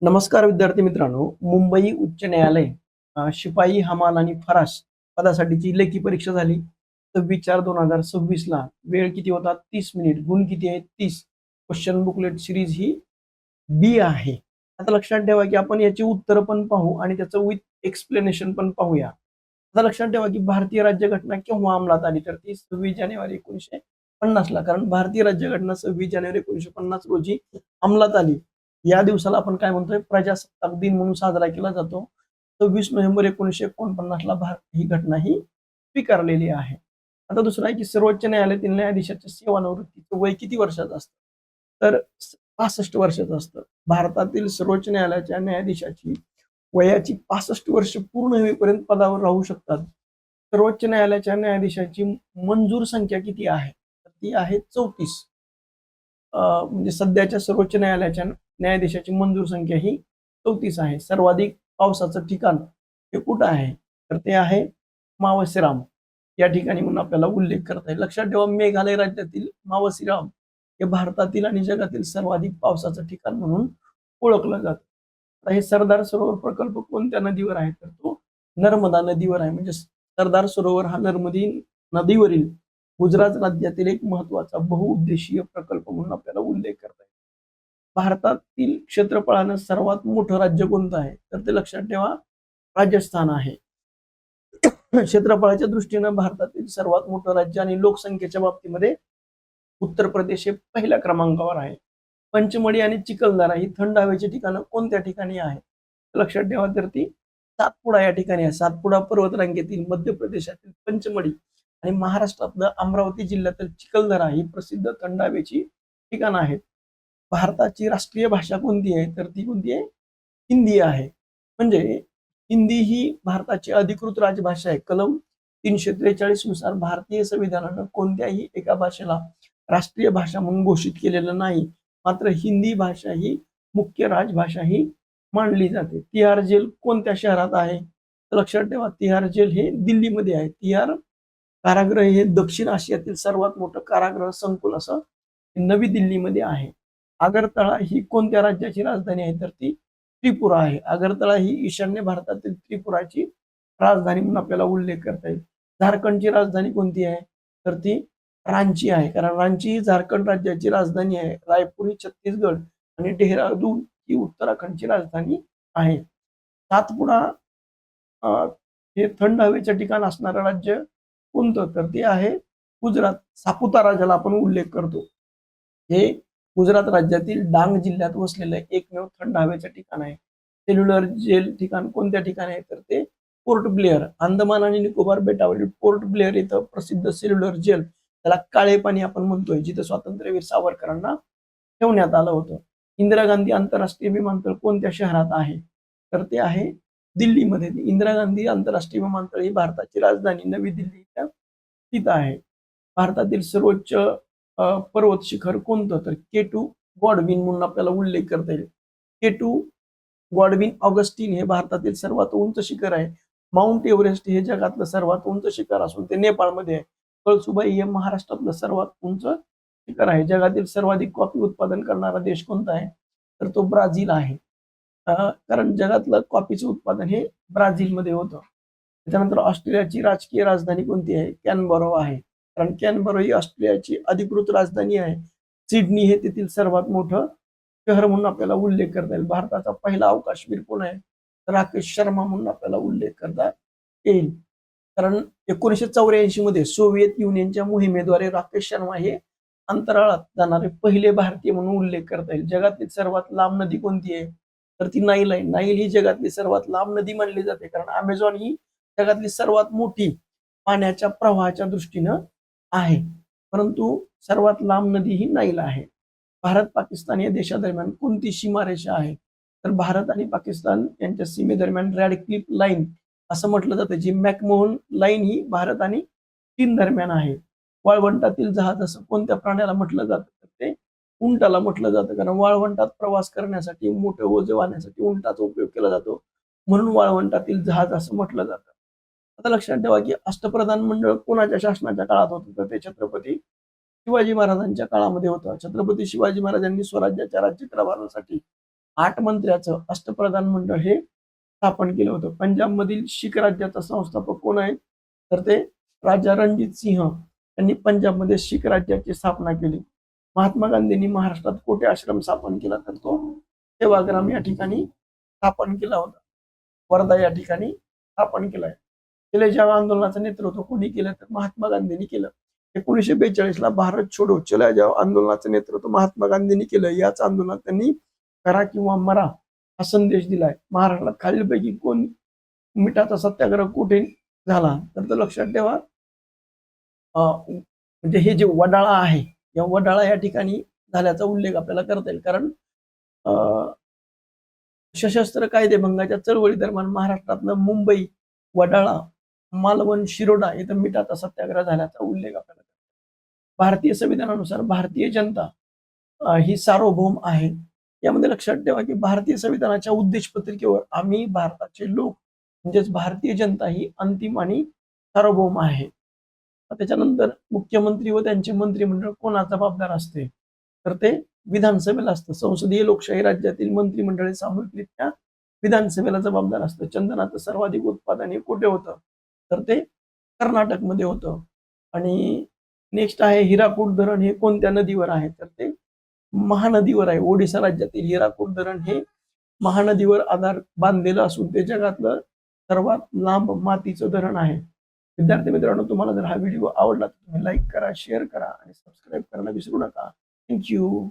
नमस्कार विद्यार्थी मित्रांनो. मुंबई उच्च न्यायालय शिपाई, हमाल आणि फराश पदासाठीची लेखी परीक्षा झाली 26/4/2026 ला. वेळ किती होता? 30 मिनिट. गुण किती आहेत? 30. क्वेश्चन बुकलेट सिरीज ही बी आहे. आता लक्षात ठेवा की आपण याची उत्तरं पण पाहू आणि त्याचं विथ एक्सप्लेनेशन पण पाहूया. आता लक्षात ठेवा की भारतीय राज्यघटना केव्हा अंमलात आली? तर ती 26 जानेवारी 1950 ला. कारण भारतीय राज्यघटना 26 जानेवारी 1950 रोजी अंमलात आली. या दिवसाला आपण काय म्हणतोय? प्रजासत्ताक दिन म्हणून साजरा केला जातो. 26 नोव्हेंबर 1949 ला ही घटना ही स्वीकारलेली आहे. आता दुसरं आहे की सर्वोच्च न्यायालयातील न्यायाधीशाच्या सेवानिवृत्तीचं वय किती वर्षाचं असतं? तर 65 वर्षाचं असतं. भारतातील सर्वोच्च न्यायालयाच्या न्यायाधीशाची वयाची 65 वर्ष पूर्ण होईपर्यंत पदावर राहू शकतात. सर्वोच्च न्यायालयाच्या न्यायाधीशाची मंजूर संख्या किती आहे? तर ती आहे 34. म्हणजे सध्याच्या सर्वोच्च न्यायालयाच्या न्यायाधीशाची मंजूर संख्या ही 34 आहे. सर्वाधिक पावसाचं ठिकाण हे कुठं आहे? तर ते आहे मावसीराम या ठिकाणी म्हणून आपल्याला उल्लेख करता येईल. लक्षात ठेवा, मेघालय राज्यातील मावसीराम हे भारतातील आणि जगातील सर्वाधिक पावसाचं ठिकाण म्हणून ओळखलं जातं. आता हे सरदार सरोवर प्रकल्प कोणत्या नदीवर आहे? तर तो नर्मदा नदीवर आहे. म्हणजे सरदार सरोवर हा नर्मदी नदीवरील गुजरात राज्यातील एक महत्वाचा बहुउद्देशीय प्रकल्प म्हणून आपल्याला उल्लेख करता येईल. भारतातील क्षेत्रफळानं सर्वात मोठं राज्य कोणतं आहे? तर ते लक्षात ठेवा, राजस्थान आहे. क्षेत्रफळाच्या दृष्टीनं भारतातील सर्वात मोठं राज्य आणि लोकसंख्येच्या बाबतीमध्ये उत्तर प्रदेश हे पहिल्या क्रमांकावर आहे. पंचमढी आणि चिखलदरा ही थंड हवेची ठिकाणं कोणत्या ठिकाणी आहे? लक्षात ठेवा, तर ती सातपुडा या ठिकाणी आहे. सातपुडा पर्वतरांगेतील मध्य प्रदेशातील पंचमढी आणि महाराष्ट्रातलं अमरावती जिल्ह्यातील चिखलदरा ही प्रसिद्ध थंड हवेची ठिकाणं आहेत. भारताची राष्ट्रीय भाषा कोणती आहे? तर ती कोणती आहे? हिंदी आहे. म्हणजे हिंदी ही भारताची अधिकृत राजभाषा आहे. कलम 343 नुसार भारतीय संविधानानं कोणत्याही एका भाषेला राष्ट्रीय भाषा म्हणून घोषित केलेलं नाही. मात्र हिंदी भाषा ही मुख्य राजभाषा ही मानली जाते. तिहार जेल कोणत्या शहरात आहे? तर लक्षात ठेवा, तिहार जेल हे दिल्लीमध्ये आहे. तिहार कारागृह हे दक्षिण आशियातील सर्वात मोठं कारागृह संकुल असं नवी दिल्लीमध्ये आहे. आगरतळा ही कोणत्या राज्याची राजधानी आहे? तर ती त्रिपुरा आहे. आगरतळा ही ईशान्य भारतातील त्रिपुराची राजधानी म्हणून आपल्याला उल्लेख करता येईल. झारखंडची राजधानी कोणती आहे? तर ती रांची आहे. कारण रांची ही झारखंड राज्याची राजधानी आहे. रायपूर ही छत्तीसगड आणि डेहराडून ही उत्तराखंडची राजधानी आहे. सातपुडा अ, हे थंड हवेचं ठिकाण असणारं राज्य कोणतं? तर ते आहे गुजरात. सापुतारा ज्याला आपण उल्लेख करतो, हे गुजरात राज्यातील डांग जिल्ह्यात वसलेलं एकमेव थंड हवेचं ठिकाण आहे. सेल्युलर जेल ठिकाण कोणत्या ठिकाणी आहे? तर ते पोर्ट ब्लेअर, अंदमान आणि निकोबार बेटावरील पोर्ट ब्लेअर इथं प्रसिद्ध सेल्युलर जेल, त्याला काळे पाणी आपण म्हणतोय, जिथं स्वातंत्र्यवीर सावरकरांना ठेवण्यात आलं होतं. इंदिरा गांधी आंतरराष्ट्रीय विमानतळ कोणत्या शहरात आहे? तर ते आहे दिल्लीमध्ये. इंदिरा गांधी आंतरराष्ट्रीय विमानतळ ही भारताची राजधानी नवी दिल्लीच्या स्थित आहे. भारतातील सर्वोच्च पर्वत शिखर कोणतं? तर K2 गॉडविन म्हणून आपल्याला उल्लेख करता येईल. K2 गॉडविन ऑगस्टिन हे भारतातील सर्वात उंच शिखर आहे. माउंट एव्हरेस्ट हे जगातलं सर्वात उंच शिखर असून ते नेपाळमध्ये आहे. कळसुबाई हे महाराष्ट्रातलं सर्वात उंच शिखर आहे. जगातील सर्वाधिक कॉफी उत्पादन करणारा देश कोणता आहे? तर तो ब्राझील आहे. कारण जगातलं कॉफीचं उत्पादन हे ब्राझीलमध्ये होतं. त्याच्यानंतर ऑस्ट्रेलियाची राजकीय राजधानी कोणती आहे? कॅनबरो आहे. कारण कॅनबरो ही ऑस्ट्रेलियाची अधिकृत राजधानी आहे. सिडनी हे तेथील सर्वात मोठं शहर म्हणून आपल्याला उल्लेख करता येईल. भारताचा पहिला अवकाशवीर कोण आहे? राकेश शर्मा म्हणून आपल्याला उल्लेख करता येईल. कारण 1984 मध्ये सोव्हिएत युनियनच्या मोहिमेद्वारे राकेश शर्मा हे अंतराळात जाणारे पहिले भारतीय म्हणून उल्लेख करता येईल. जगातील सर्वात लांब नदी कोणती आहे? तर ती नाईल आहे. नाईल ही जगातली सर्वात लांब नदी मानली जाते. कारण अमेझॉन ही जगातली सर्वात मोठी पाण्याच्या प्रवाहाच्या दृष्टीनं आहे. परंतु सर्वात लांब नदी ही नाईल आहे. भारत-पाकिस्तान या देशादरम्यान कोणती सीमारेषा आहे? तर भारत आणि पाकिस्तान यांच्या सीमेदरम्यान रेड क्लिफ लाईन असं म्हटलं जातं. जी मॅकमोहन लाईन ही भारत आणि चीन दरम्यान आहे. वाळवंटातील जहाज असं कोणत्या प्राण्याला म्हटलं जातं? तर ते उंटाला म्हटलं जातं. कारण वाळवंटात प्रवास करण्यासाठी, मोठे ओझे वाहण्यासाठी उंटाचा उपयोग केला जातो. म्हणून वाळवंटातील जहाज असं म्हटलं जातं. आता लक्षात ठेवा, की अष्टप्रधान मंडळ कोणाच्या शासनाच्या काळात होतं? तर ते छत्रपती शिवाजी महाराजांच्या काळामध्ये होतं. छत्रपती शिवाजी महाराजांनी स्वराज्याच्या राज्यकारभारासाठी 8 मंत्र्याचं अष्टप्रधान मंडळ हे स्थापन केलं होतं. पंजाबमधील शीख राज्याचा संस्थापक कोण आहे? तर ते राजा रणजित सिंह यांनी पंजाबमध्ये शीख राज्याची स्थापना केली. महात्मा गांधींनी महाराष्ट्रात कोठे आश्रम स्थापन केला? तर तो सेवाग्राम या ठिकाणी स्थापन केला होता. वर्धा या ठिकाणी स्थापन केलाय. चले जाव आंदोलनाचं नेतृत्व कोणी केलं? तर महात्मा गांधींनी केलं. 1942 ला भारत छोडो चला जाव आंदोलनाचं नेतृत्व महात्मा गांधींनी केलं. याच आंदोलनात त्यांनी करा किंवा मरा हा संदेश दिलाय. महाराष्ट्रात खालीलपैकी कोण मिठाचा सत्याग्रह कुठे झाला? तर तो लक्षात ठेवा. म्हणजे हे जे वडाळा आहे, या वडाळा या ठिकाणी झाल्याचा उल्लेख आपल्याला करता येईल. कारण सशस्त्र कायदेभंगाच्या चळवळी दरम्यान महाराष्ट्रातलं मुंबई, वडाळा, मालवण, शिरोडा इथं मिठाचा सत्याग्रह झाल्याचा उल्लेख आपल्याला. भारतीय संविधानानुसार भारतीय जनता ही सार्वभौम आहे. यामध्ये लक्षात ठेवा की भारतीय संविधानाच्या उद्देशपत्रिकेवर आम्ही भारताचे लोक म्हणजेच भारतीय जनता ही अंतिम आणि सार्वभौम आहे. त्याच्यानंतर मुख्यमंत्री व त्यांचे मंत्रिमंडळ कोणा जबाबदार असते? तर ते विधानसभेला असतं. संसदीय लोकशाही राज्यातील मंत्रिमंडळ सामूहिकरित्या विधानसभेला जबाबदार असतं. चंदनाचं सर्वाधिक उत्पादन हे कुठे होतं? तर ते कर्नाटकमध्ये होतं. आणि नेक्स्ट आहे हिराकूड धरण हे कोणत्या नदीवर आहे? तर ते महानदीवर आहे. ओडिसा राज्यातील हिराकूड धरण हे महानदीवर आधार बांधलेलं असून ते जगातलं सर्वात लांब मातीचं धरण आहे. विद्यार्थी मित्रांनो, तुम्हाला जर हा व्हिडिओ आवडला तर तुम्ही लाईक करा, शेअर करा आणि सबस्क्राईब करायला विसरू नका. Thank you.